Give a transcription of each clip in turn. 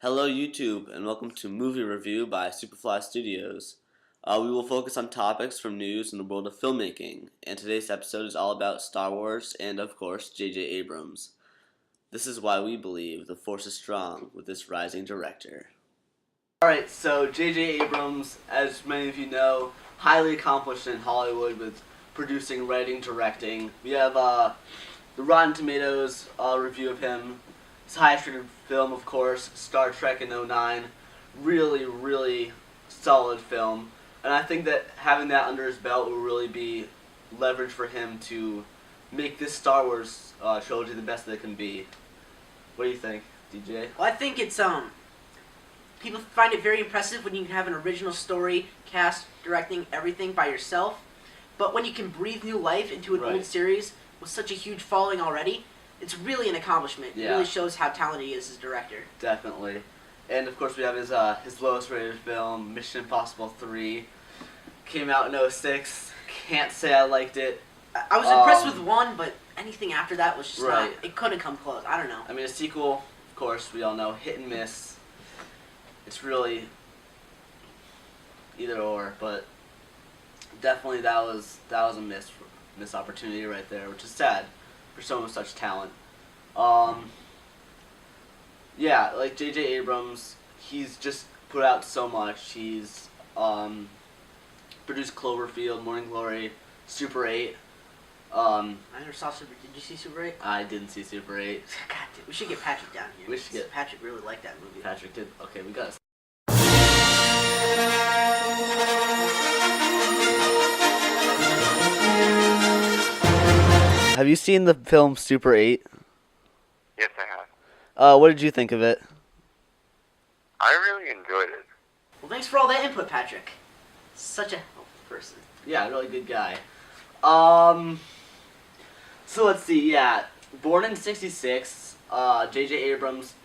Hello YouTube, and welcome to Movie Review by Superfly Studios. We will focus on topics from news in the world of filmmaking, and today's episode is all about Star Wars and, of course, J.J. Abrams. This is why we believe the force is strong with this rising director. Alright, so J.J. Abrams, as many of you know, highly accomplished in Hollywood with producing, writing, directing. We have the Rotten Tomatoes review of him. His highest rated film, of course, Star Trek in '09. Really solid film. And I think that having that under his belt will really be leverage for him to make this Star Wars trilogy the best that it can be. What do you think, DJ? Well, I think it's, people find it very impressive when you can have an original story, cast, directing, everything by yourself. But when you can breathe new life into an old series with such a huge following already, it's really an accomplishment. Yeah. It really shows how talented he is as a director. Definitely. And of course we have his lowest rated film, Mission Impossible 3. Came out in '06. Can't say I liked it. I was impressed with 1, but anything after that was just right. it couldn't come close. I don't know. I mean, a sequel, of course, we all know, hit and miss. It's really either or, but definitely that was a missed opportunity right there, which is sad for someone with such talent. Yeah, like J.J. Abrams, he's just put out so much. He's produced Cloverfield, Morning Glory, Super 8. I never saw Super. Did you see Super 8? I didn't see Super 8. God, we should get Patrick down here. We should get Patrick. Really liked that movie. Patrick did. Okay, we got. Have you seen the film Super 8? Yes, I have. What did you think of it? I really enjoyed it. Well, thanks for all that input, Patrick. Such a helpful person. Yeah, really good guy. So let's see, yeah. Born in '66, J.J. Abrams,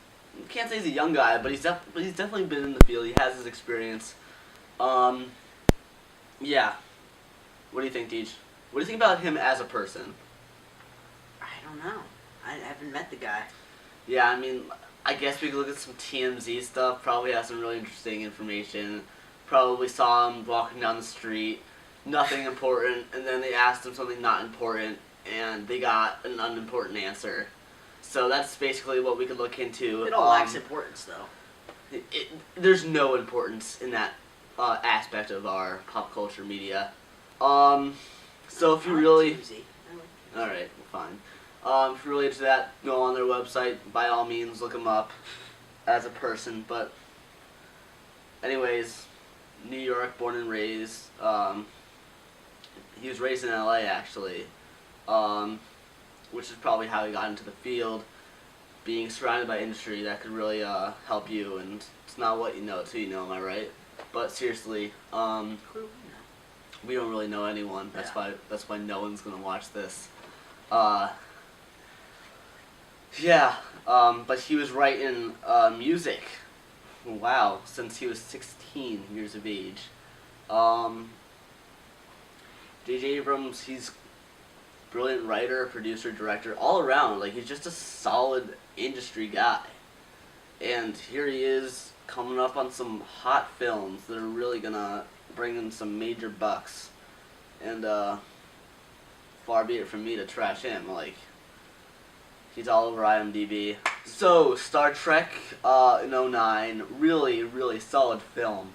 can't say he's a young guy, but he's definitely been in the field. He has his experience. Yeah. What do you think, Deej? What do you think about him as a person? I don't know. I haven't met the guy. Yeah, I mean, I guess we could look at some TMZ stuff. Probably has some really interesting information. Probably saw him walking down the street. Nothing important. And then they asked him something not important. And they got an unimportant answer. So that's basically what we could look into. It all lacks importance, though. There's no importance in that aspect of our pop culture media. So if you really... Alright, fine. If you're really into that, go on their website. By all means, look them up as a person. But anyways, New York, born and raised. He was raised in LA, actually. Which is probably how he got into the field. Being surrounded by industry, that could really help you. And it's not what you know, it's who you know, am I right? But seriously, we don't really know anyone. That's why no one's gonna watch this. Yeah, but he was writing music. Wow, since he was 16 years of age. J.J. Abrams, he's a brilliant writer, producer, director, all around. Like, he's just a solid industry guy. And here he is coming up on some hot films that are really gonna bring in some major bucks. And far be it from me to trash him. Like, he's all over IMDb. So, Star Trek in '09, really solid film.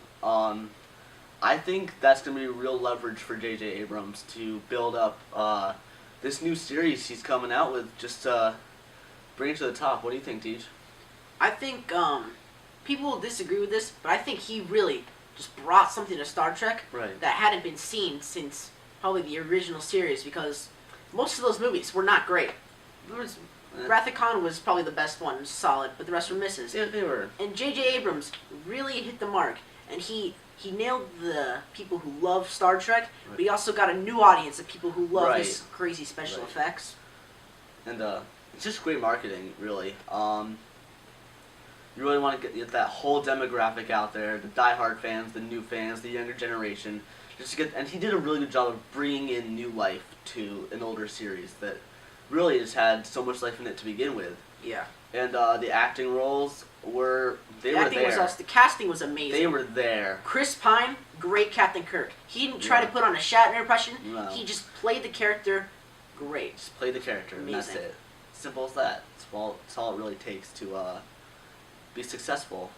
I think that's going to be real leverage for J.J. Abrams to build up this new series he's coming out with, just bring it to the top. What do you think, Deej? I think people will disagree with this, but I think he really just brought something to Star Trek that hadn't been seen since probably the original series, because most of those movies were not great. Wrath of Khan was probably the best one, solid, but the rest were misses. Yeah, they were. And J.J. Abrams really hit the mark, and he nailed the people who love Star Trek, but he also got a new audience of people who love his crazy special effects. And it's just great marketing, really. You really want to get that whole demographic out there, the diehard fans, the new fans, the younger generation. Just to get, and he did a really good job of bringing in new life to an older series that really just had so much life in it to begin with. Yeah. And the acting roles They the were acting there. was awesome. The casting was amazing. They were there. Chris Pine, great Captain Kirk. He didn't try to put on a Shatner impression. No. He just played the character great. Just play the character, amazing. and that's it. Simple as that. It's all it really takes to be successful.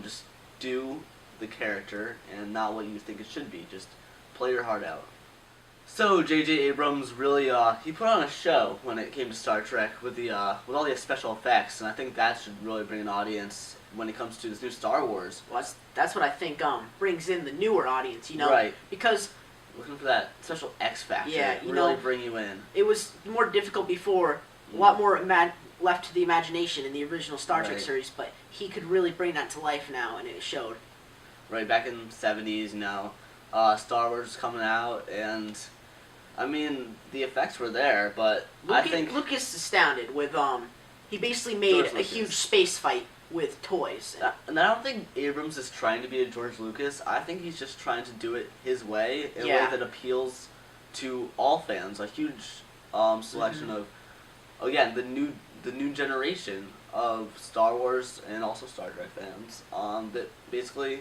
Just do the character and not what you think it should be. Just play your heart out. So J.J. Abrams really he put on a show when it came to Star Trek with all the special effects, and I think that should really bring an audience when it comes to this new Star Wars. Well, that's what I think brings in the newer audience, you know? Right. Because looking for that special X factor. Yeah, you really know, bring you in. It was more difficult before, a lot more left to the imagination in the original Star Trek series, but he could really bring that to life now, and it showed. Right, back in the 70s, you know, Star Wars was coming out, and I mean, the effects were there, but I think Lucas astounded with he basically made a huge space fight with toys. And I don't think Abrams is trying to be a George Lucas. I think he's just trying to do it his way, in a way that appeals to all fans. A huge selection of, again, the new generation of Star Wars and also Star Trek fans. That basically,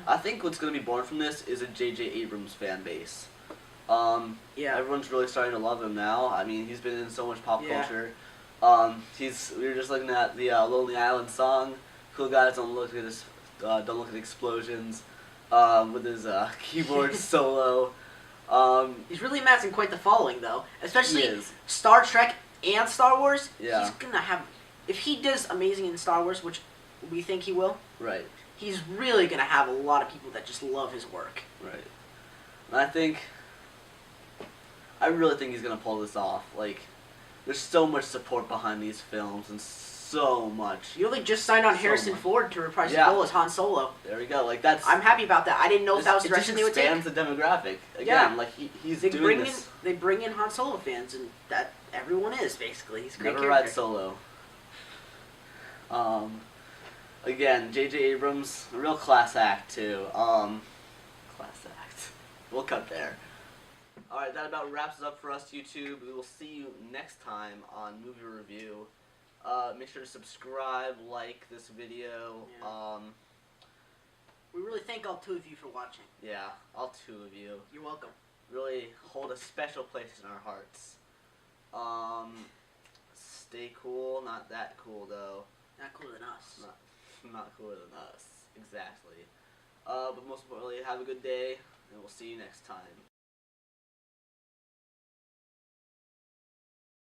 I think what's going to be born from this is a J.J. Abrams fan base. Everyone's really starting to love him now. I mean, he's been in so much pop culture. We were just looking at the Lonely Island song. Cool guys don't look at this, don't look at explosions. With his keyboard solo. He's really amassing quite the following, though. Especially Star Trek and Star Wars. Yeah. He's gonna have, if he does amazing in Star Wars, which we think he will. Right. He's really gonna have a lot of people that just love his work. Right. And I really think he's gonna pull this off. Like, there's so much support behind these films and so much. You know, they just signed on Harrison Ford to reprise his role as Han Solo. There we go. Like, that's. I'm happy about that. I didn't know if that was the direction they would take. It just expands the demographic. Again, like he's doing this. They bring in Han Solo fans, and that everyone is basically. He's a great Never character. ride solo. Again, J.J. Abrams, a real class act too. Class act. We'll cut there. Alright, that about wraps it up for us, YouTube. We will see you next time on Movie Review. Make sure to subscribe, like this video. Yeah. We really thank all two of you for watching. Yeah, all two of you. You're welcome. Really hold a special place in our hearts. Stay cool, not that cool though. Not cooler than us. Not cooler than us, exactly. But most importantly, have a good day, and we'll see you next time.